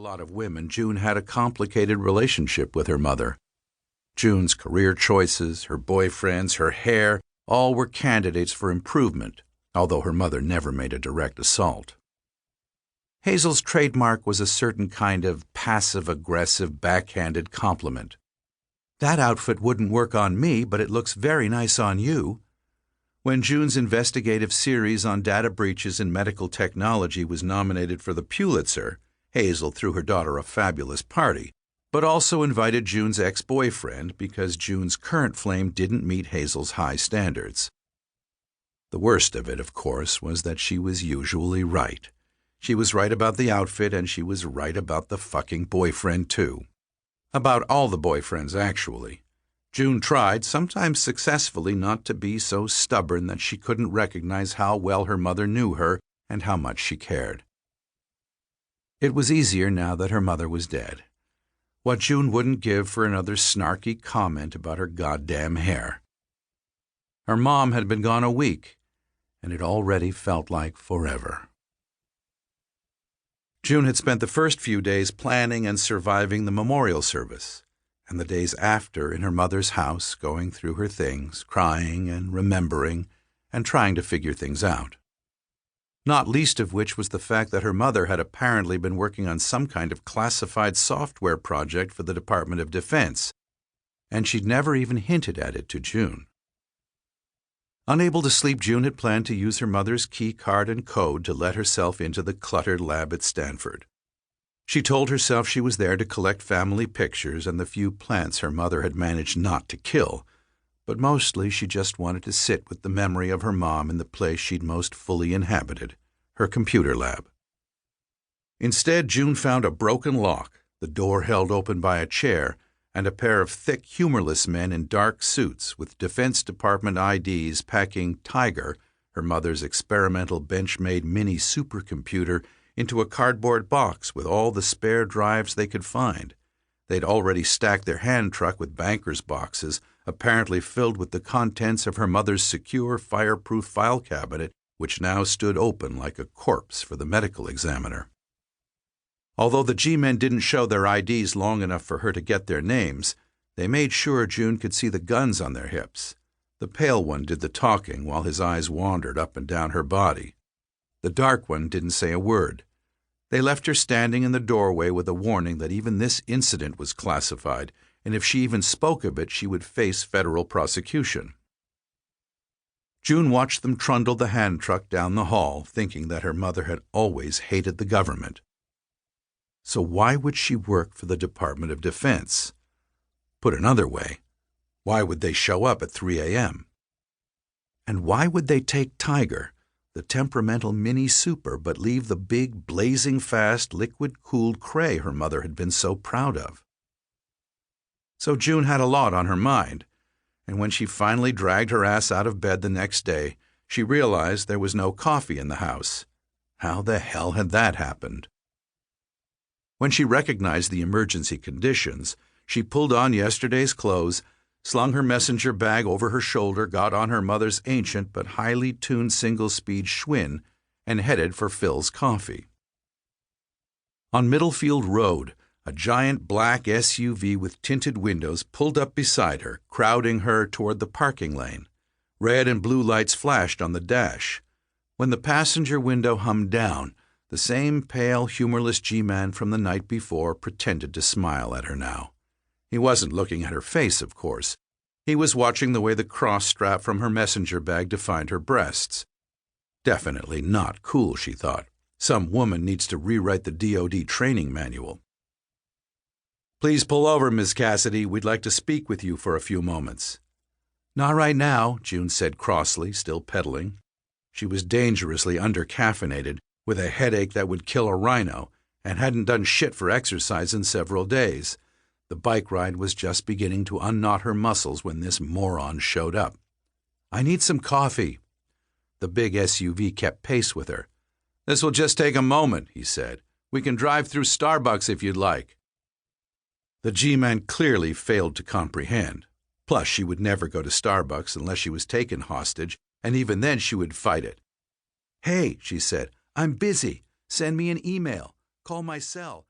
a lot of women, June had a complicated relationship with her mother. June's career choices, her boyfriends, her hair, all were candidates for improvement, although her mother never made a direct assault. Hazel's trademark was a certain kind of passive-aggressive, backhanded compliment. "That outfit wouldn't work on me, but it looks very nice on you." When June's investigative series on data breaches in medical technology was nominated for the Pulitzer, Hazel threw her daughter a fabulous party, but also invited June's ex-boyfriend because June's current flame didn't meet Hazel's high standards. The worst of it, of course, was that she was usually right. She was right about the outfit, and she was right about the fucking boyfriend, too. About all the boyfriends, actually. June tried, sometimes successfully, not to be so stubborn that she couldn't recognize how well her mother knew her and how much she cared. It was easier now that her mother was dead. What June wouldn't give for another snarky comment about her goddamn hair. Her mom had been gone a week, and it already felt like forever. June had spent the first few days planning and surviving the memorial service, and the days after in her mother's house, going through her things, crying and remembering, and trying to figure things out. Not least of which was the fact that her mother had apparently been working on some kind of classified software project for the Department of Defense, and she'd never even hinted at it to June. Unable to sleep, June had planned to use her mother's key card and code to let herself into the cluttered lab at Stanford. She told herself she was there to collect family pictures and the few plants her mother had managed not to kill, but mostly she just wanted to sit with the memory of her mom in the place she'd most fully inhabited, her computer lab. Instead, June found a broken lock, the door held open by a chair, and a pair of thick, humorless men in dark suits with Defense Department IDs packing Tiger, her mother's experimental bench-made mini supercomputer, into a cardboard box with all the spare drives they could find. They'd already stacked their hand truck with banker's boxes, apparently filled with the contents of her mother's secure, fireproof file cabinet, which now stood open like a corpse for the medical examiner. Although the G-men didn't show their IDs long enough for her to get their names, they made sure June could see the guns on their hips. The pale one did the talking while his eyes wandered up and down her body. The dark one didn't say a word. They left her standing in the doorway with a warning that even this incident was classified, and if she even spoke of it, she would face federal prosecution. June watched them trundle the hand truck down the hall, thinking that her mother had always hated the government. So why would she work for the Department of Defense? Put another way, why would they show up at 3 a.m.? And why would they take Tiger, the temperamental mini-super, but leave the big, blazing-fast, liquid-cooled Cray her mother had been so proud of? So June had a lot on her mind, and when she finally dragged her ass out of bed the next day, she realized there was no coffee in the house. How the hell had that happened? When she recognized the emergency conditions, she pulled on yesterday's clothes, slung her messenger bag over her shoulder, got on her mother's ancient but highly tuned single-speed Schwinn, and headed for Phil's Coffee. On Middlefield Road, a giant black SUV with tinted windows pulled up beside her, crowding her toward the parking lane. Red and blue lights flashed on the dash. When the passenger window hummed down, the same pale, humorless G-man from the night before pretended to smile at her now. He wasn't looking at her face, of course. He was watching the way the cross strap from her messenger bag defined her breasts. Definitely not cool, she thought. Some woman needs to rewrite the DoD training manual. "Please pull over, Miss Cassidy. We'd like to speak with you for a few moments." "Not right now," June said crossly, still pedaling. She was dangerously under-caffeinated, with a headache that would kill a rhino, and hadn't done shit for exercise in several days. The bike ride was just beginning to unknot her muscles when this moron showed up. "I need some coffee." The big SUV kept pace with her. "This will just take a moment," he said. "We can drive through Starbucks if you'd like." The G-man clearly failed to comprehend. Plus, she would never go to Starbucks unless she was taken hostage, and even then she would fight it. "Hey," she said, "I'm busy. Send me an email. Call my cell.